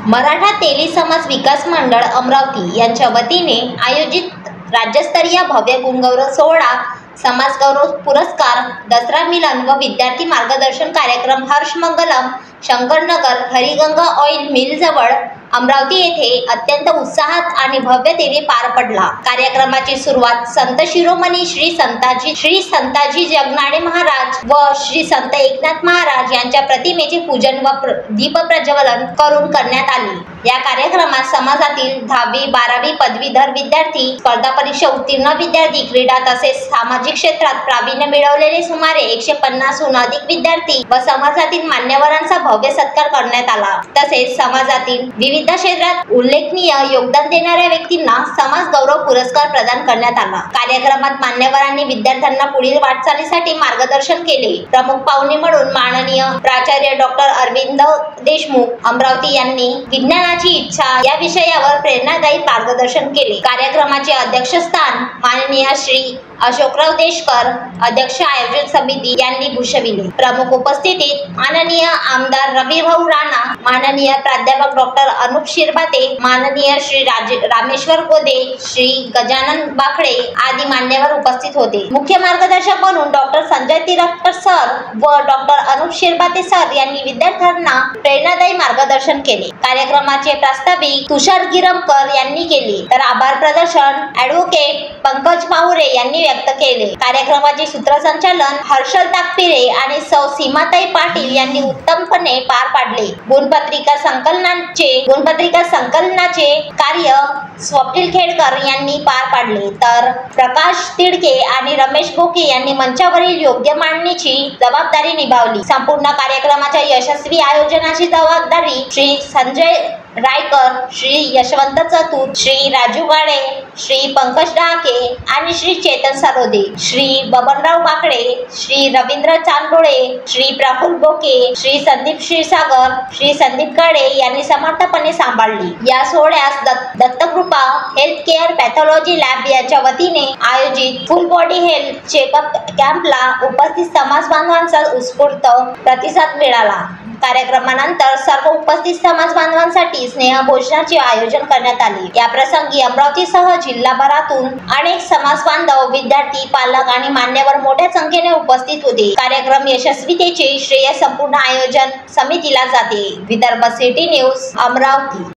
मराठा तेली समाज विकास मंडळ अमरावती यांच्या वतीने आयोजित राज्यस्तरीय भव्य गुणगौरव सोहळा, समाज गौरव पुरस्कार, दसरा मिलन व विद्यार्थी मार्गदर्शन कार्यक्रम हर्षमंगलम शंकरनगर हरिगंगा ऑइल मिल जवळ अमरावती येथे अत्यंत उत्साहात आणि भव्यतेने पार पडला। कार्यक्रमाची सुरुवात संत शिरोमणी श्री संताजी जगनाडे महाराज व श्री संत एकनाथ महाराज यांच्या प्रतिमेचे पूजन व दीप प्रज्वलन करून करण्यात आली। या कार्यक्रमात समाजातील 10वी 12वी पदवीधर विद्यार्थी, स्पर्धा परीक्षा उत्तीर्ण विद्यार्थी, क्रीडा तसेच सामाजिक क्षेत्रात प्रावीण्य मिळवलेले सुमारे 150हून अधिक विद्यार्थी व समाजातील मान्यवरांचा भव्य सत्कार करण्यात आला। तसेच समाजातील विविध क्षेत्रात उल्लेखनीय योगदान देणाऱ्या व्यक्तींना समाज गौरव पुरस्कार प्रदान करण्यात आला। कार्यक्रमात मान्यवरांनी विद्यार्थ्यांना पुढील वाटचालीसाठी मार्गदर्शन केले। प्रमुख पाहुणे म्हणून माननीय प्राचार्य डॉक्टर अरविंद देशमुख अमरावती यांनी विज्ञानाची इच्छा या विषयावर प्रेरणादायी मार्गदर्शन केले। कार्यक्रमाचे अध्यक्षस्थान माननीय श्री अशोकराव देशकर अध्यक्ष आयोजन समिती यांनी भूषविले। प्रमुख उपस्थितीत माननीय आमदार रविभाऊ राणा, माननीय प्राध्यापक डॉक्टर अनुप शिरभाते, माननीय श्री रामेश्वर गोदे, श्री गजानन बाखडे आदी मान्यवर उपस्थित होते। मुख्य मार्गदर्शक म्हणून डॉक्टर संजय तिरटकर सर व डॉक्टर अनुप शिरभाते सर यांनी विद्यार्थ्यांना प्रेरणादायी मार्गदर्शन केले। कार्यक्रमाचे प्रास्ताविक तुषार गिरमकर यांनी केले, तर आभार प्रदर्शन ॲडव्होकेट पंकज पाहुरे यांनी व्यक्त केले। कार्यक्रमाचे सूत्रसंचालन हर्षल ताकपिरे आणि सौ सीमाताई पाटील यांनी उत्तमपणे पार पाडले। गुणपत्रिका संकलनाचे कार्य स्वप्नील खेडकर यांनी पार पाडले, तर प्रकाश तिडके आणि रमेश बोके यांनी मंचावरील योग्य मांडणीची जबाबदारी निभावली। संपूर्ण कार्यक्रमाच्या यशस्वी आयोजनाची जबाबदारी श्री संजय रायकर, श्री यशवंत चतुर, श्री राजू गाडे, श्री पंकज डहाके आणि श्री चेतन सरोदे, श्री बबनराव बाकडे, श्री रवींद्र चांदोळे, श्री प्रफुल्ल बोके, श्री संदीप क्षीरसागर, श्री संदीप गाडे यांनी समर्थपणे सांभाळली। या सोहळ्यास Dattakrupa health care pathology lab यांच्या वतीने आयोजित फुल बॉडी हेल्थ चेकअप कॅम्पला उपस्थित समाज बांधवांचा उत्स्फूर्त प्रतिसाद मिळाला। कार्यक्रमानंतर सर्व उपस्थित समाज बांधवांसाठी स्नेह भोजनाचे आयोजन करण्यात आले। या प्रसंगी अमरावतीसह जिल्हाभरातून अनेक समाज बांधव, विद्यार्थी, पालक आणि मान्यवर मोठ्या संख्येने उपस्थित होते। कार्यक्रम यशस्वीतेचे श्रेय संपूर्ण आयोजन समितीला जाते। Vidarbha city news Amravati.